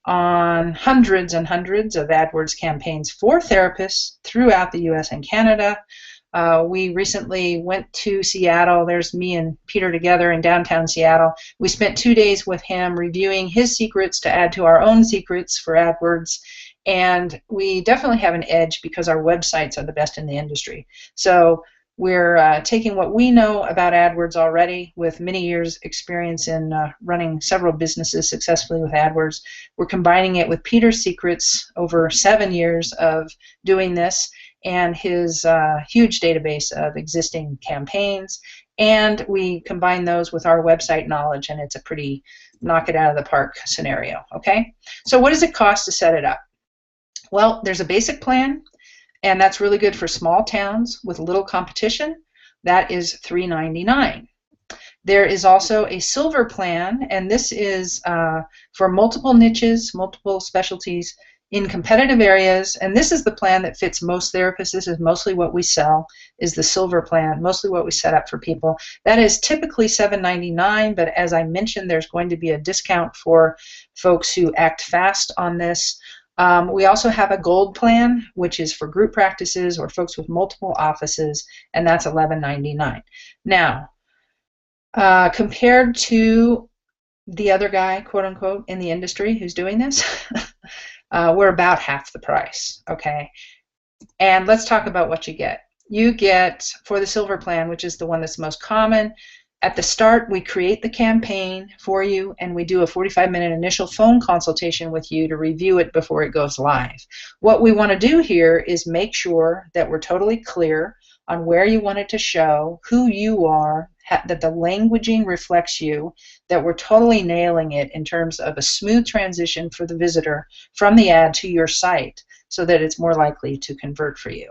on hundreds and hundreds of AdWords campaigns for therapists throughout the US and Canada. We recently went to Seattle. There's me and Peter together in downtown Seattle. We spent 2 days with him reviewing his secrets to add to our own secrets for AdWords. And we definitely have an edge because our websites are the best in the industry. So we're taking what we know about AdWords already with many years experience in running several businesses successfully with AdWords. We're combining it with Peter's secrets over 7 years of doing this and his huge database of existing campaigns. And we combine those with our website knowledge, and it's a pretty knock it out of the park scenario, okay? So what does it cost to set it up? Well, there's a basic plan, and that's really good for small towns with little competition. That is $3.99. There is also a silver plan, and this is for multiple niches, multiple specialties in competitive areas, and this is the plan that fits most therapists. This is mostly what we sell, is the silver plan, mostly what we set up for people. That is typically $7.99, but as I mentioned, there's going to be a discount for folks who act fast on this. We also have a gold plan, which is for group practices or folks with multiple offices, and that's $11.99. Now, compared to the other guy, quote unquote, in the industry who's doing this, we're about half the price, okay? And let's talk about what you get. You get, for the silver plan, which is the one that's most common, at the start, we create the campaign for you, and we do a 45-minute initial phone consultation with you to review it before it goes live. What we want to do here is make sure that we're totally clear on where you want it to show, who you are, that the languaging reflects you, that we're totally nailing it in terms of a smooth transition for the visitor from the ad to your site so that it's more likely to convert for you.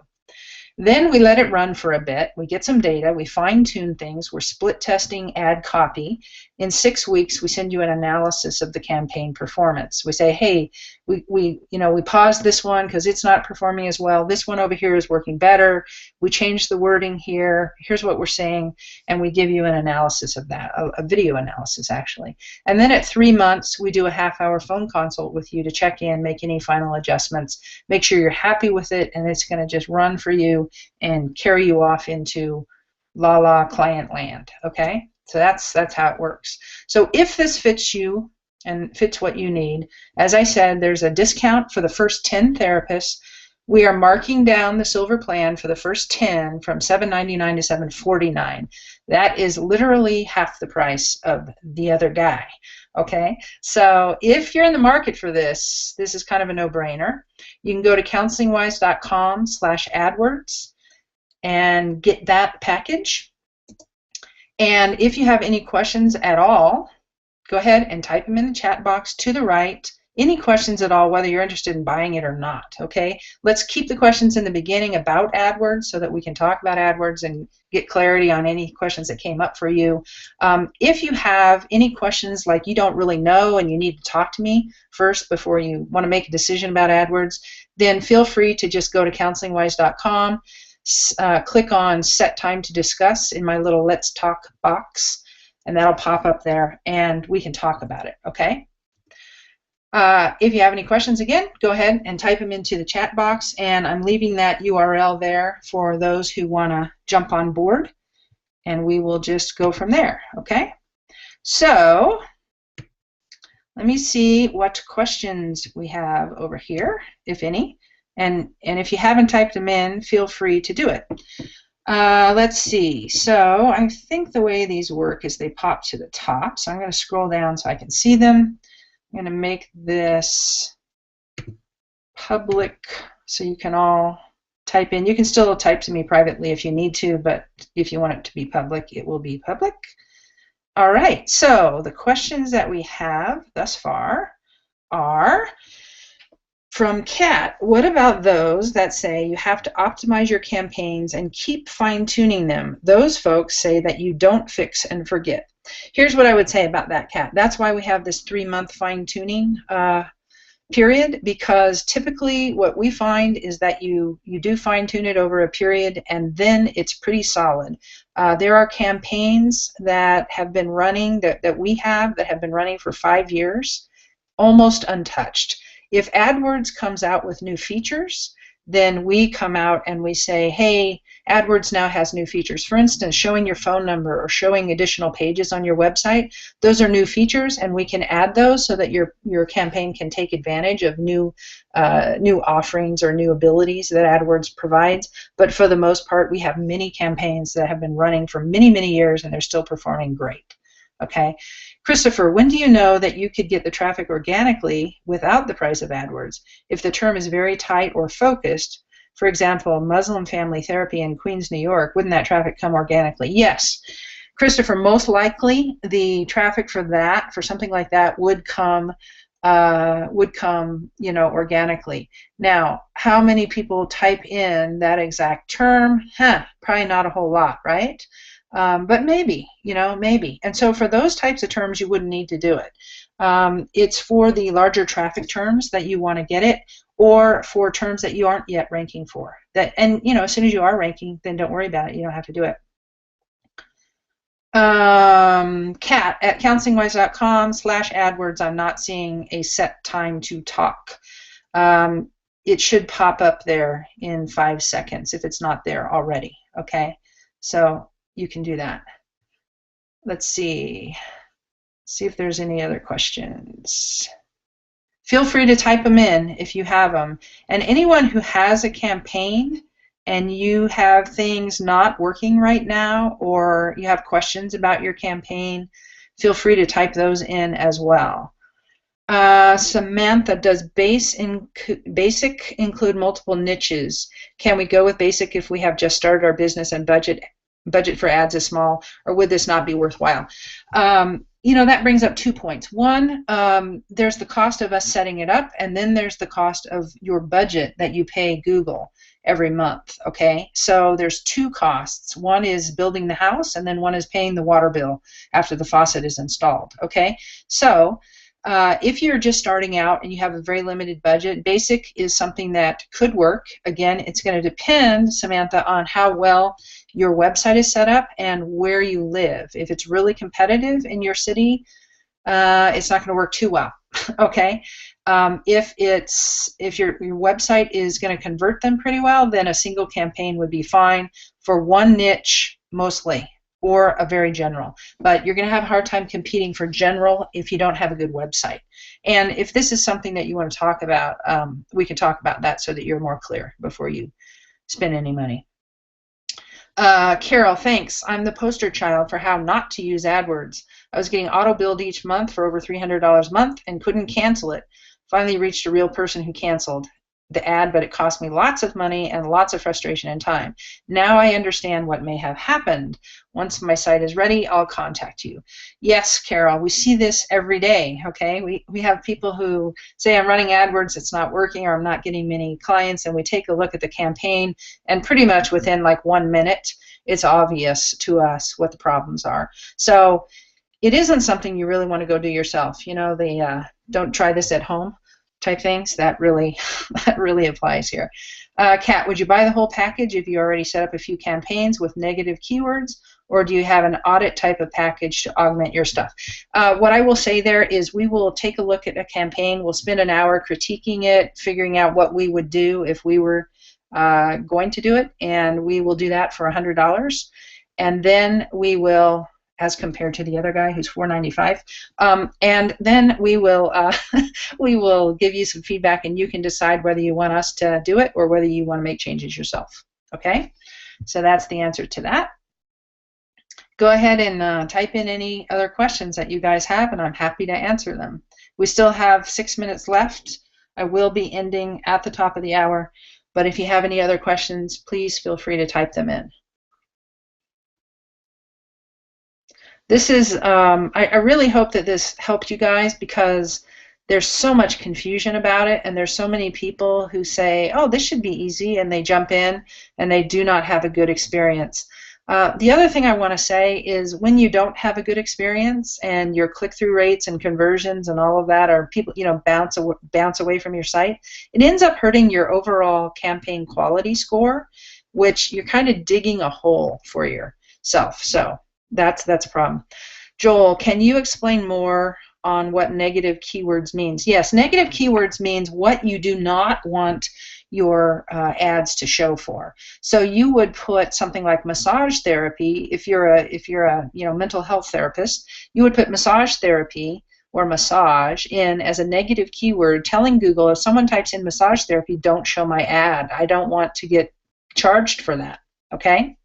Then we let it run for a bit. We get some data. We fine-tune things. We're split testing ad copy. In 6 weeks, we send you an analysis of the campaign performance. We say, hey, we paused this one because it's not performing as well. This one over here is working better. We changed the wording here. Here's what we're saying, and we give you an analysis of that, a video analysis actually. And then at 3 months, we do a half-hour phone consult with you to check in, make any final adjustments, make sure you're happy with it, and it's going to just run for you and carry you off into la client land, okay? So that's how it works. So if this fits you and fits what you need, as I said, there's a discount for the first 10 therapists. We are marking down the silver plan for the first 10 from $7.99 to $7.49. That is literally half the price of the other guy, okay? So if you're in the market for this, this is kind of a no-brainer. You can go to counselingwise.com/AdWords and get that package. And if you have any questions at all, go ahead and type them in the chat box to the right. Any questions at all, whether you're interested in buying it or not, okay? Let's keep the questions in the beginning about AdWords so that we can talk about AdWords and get clarity on any questions that came up for you. If you have any questions like you don't really know and you need to talk to me first before you want to make a decision about AdWords, then feel free to just go to counselingwise.com, click on Set Time to Discuss in my little Let's Talk box, and that'll pop up there, and we can talk about it, okay? If you have any questions, again, go ahead and type them into the chat box, and I'm leaving that URL there for those who want to jump on board, and we will just go from there, okay? So let me see what questions we have over here, if any, and if you haven't typed them in, feel free to do it. Let's see. So I think the way these work is they pop to the top, so I'm going to scroll down so I can see them. I'm going to make this public So you can all type in. You can still type to me privately if you need to, but if you want it to be public, it will be public. All right, so the questions that we have thus far are from Kat. What about those that say you have to optimize your campaigns and keep fine-tuning them? Those folks say that you don't fix and forget. Here's what I would say about that, Kat. That's why we have this 3-month fine-tuning period, because typically what we find is that you do fine-tune it over a period and then it's pretty solid. There are campaigns that have been running, that we have, that have been running for 5 years, almost untouched. If AdWords comes out with new features, then we come out and we say, hey, AdWords now has new features. For instance, showing your phone number or showing additional pages on your website, those are new features, and we can add those so that your campaign can take advantage of new offerings or new abilities that AdWords provides. But for the most part, we have many campaigns that have been running for many, many years, and they're still performing great. Okay. Christopher, when do you know that you could get the traffic organically without the price of AdWords? If the term is very tight or focused, for example, Muslim family therapy in Queens, New York, wouldn't that traffic come organically? Yes. Christopher, most likely the traffic for that, for something like that, would come, organically. Now, how many people type in that exact term? Probably not a whole lot, right? But maybe, maybe. And so for those types of terms, you wouldn't need to do it. It's for the larger traffic terms that you want to get it, or for terms that you aren't yet ranking for. And as soon as you are ranking, then don't worry about it. You don't have to do it. Kat at counselingwise.com/AdWords. I'm not seeing a set time to talk. It should pop up there in 5 seconds if it's not there already. Okay, so you can do that. Let's see if there's any other questions. Feel free to type them in if you have them. And anyone who has a campaign and you have things not working right now, or you have questions about your campaign, feel free to type those in as well. Samantha, does basic include multiple niches? Can we go with basic if we have just started our business and budget for ads is small, or would this not be worthwhile? That brings up 2 points. One, there's the cost of us setting it up, and then there's the cost of your budget that you pay Google every month. Okay, so there's 2 costs. One is building the house, and then one is paying the water bill after the faucet is installed. Okay, so if you're just starting out and you have a very limited budget, basic is something that could work. Again, it's going to depend, Samantha, on how well your website is set up and where you live. If it's really competitive in your city, it's not going to work too well. Okay, if your website is going to convert them pretty well, then a single campaign would be fine for one niche mostly, or a very general. But you're going to have a hard time competing for general if you don't have a good website. And if this is something that you want to talk about, we can talk about that so that you're more clear before you spend any money. Carol, thanks. I'm the poster child for how not to use AdWords. I was getting auto-billed each month for over $300 a month and couldn't cancel it. Finally reached a real person who canceled the ad, but it cost me lots of money and lots of frustration and time. Now I understand what may have happened. Once my site is ready, I'll contact you. Yes, Carol, we see this every day, okay? We have people who say, I'm running AdWords, it's not working, or I'm not getting many clients, and we take a look at the campaign, and pretty much within like 1 minute, it's obvious to us what the problems are. So it isn't something you really want to go do yourself. The don't try this at home type things, that really applies here. Kat, would you buy the whole package if you already set up a few campaigns with negative keywords, or do you have an audit type of package to augment your stuff? What I will say there is we will take a look at a campaign, we'll spend an hour critiquing it, figuring out what we would do if we were going to do it, and we will do that for $100, and then we will, as compared to the other guy who's $495, and then we will we will give you some feedback, and you can decide whether you want us to do it or whether you want to make changes yourself. Okay, so that's the answer to that. Go ahead and type in any other questions that you guys have, and I'm happy to answer them. We still have 6 minutes left. I will be ending at the top of the hour, but if you have any other questions, please feel free to type them in. This is, I really hope that this helped you guys, because there's so much confusion about it, and there's so many people who say, oh, this should be easy, and they jump in and they do not have a good experience. The other thing I want to say is, when you don't have a good experience and your click-through rates and conversions and all of that are, people, bounce away from your site, it ends up hurting your overall campaign quality score, which you're kind of digging a hole for yourself. So that's a problem. Joel, can you explain more on what negative keywords means? Yes, negative keywords means what you do not want your ads to show for. So you would put something like massage therapy. If you're a mental health therapist, you would put massage therapy or massage in as a negative keyword, telling Google, if someone types in massage therapy, don't show my ad. I don't want to get charged for that. Okay?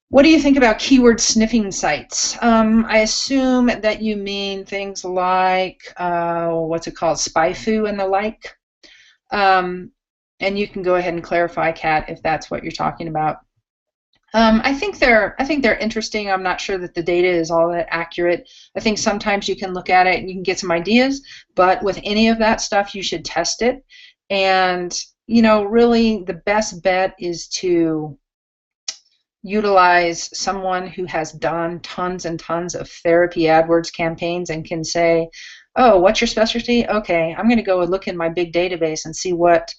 What do you think about keyword sniffing sites? I assume that you mean things like, what's it called, SpyFu and the like. And you can go ahead and clarify, Kat, if that's what you're talking about. I think they're interesting. I'm not sure that the data is all that accurate. I think sometimes you can look at it and you can get some ideas, but with any of that stuff, you should test it. And really the best bet is to utilize someone who has done tons and tons of therapy AdWords campaigns and can say, oh, what's your specialty? Okay, I'm going to go and look in my big database and see what,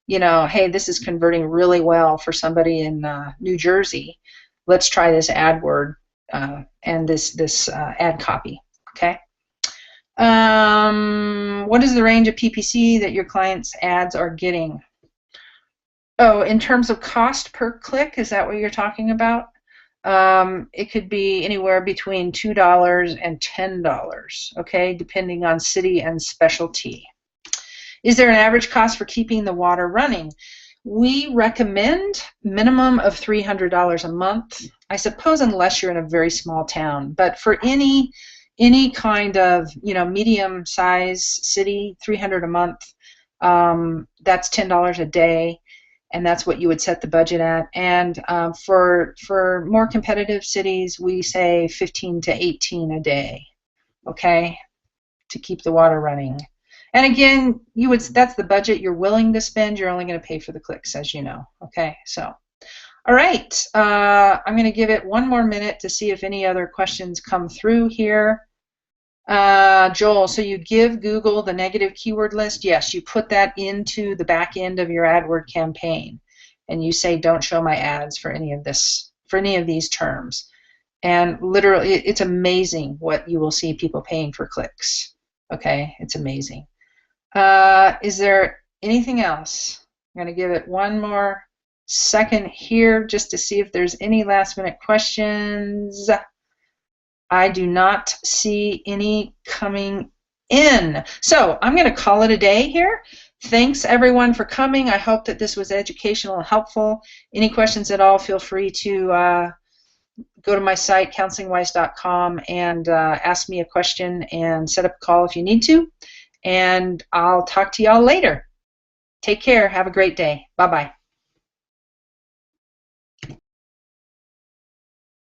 hey, this is converting really well for somebody in New Jersey. Let's try this AdWord and this ad copy. Okay. What is the range of PPC that your clients' ads are getting? Oh, in terms of cost per click, is that what you're talking about? It could be anywhere between $2 and $10, okay, depending on city and specialty. Is there an average cost for keeping the water running? We recommend minimum of $300 a month, I suppose, unless you're in a very small town. But for any kind of medium size city, $300 a month. That's $10 a day. And that's what you would set the budget at. And for more competitive cities, we say 15 to 18 a day, okay, to keep the water running. And again, that's the budget you're willing to spend. You're only going to pay for the clicks, as you know. Okay, so all right, I'm going to give it one more minute to see if any other questions come through here. Joel, so you give Google the negative keyword list? Yes, you put that into the back end of your AdWord campaign, and you say, don't show my ads for any of these terms. And literally, it's amazing what you will see people paying for clicks. Okay, it's amazing. Is there anything else? I'm going to give it one more second here just to see if there's any last-minute questions. I do not see any coming in. So I'm going to call it a day here. Thanks, everyone, for coming. I hope that this was educational and helpful. Any questions at all, feel free to go to my site, counselingwise.com, and ask me a question and set up a call if you need to. And I'll talk to y'all later. Take care. Have a great day. Bye-bye.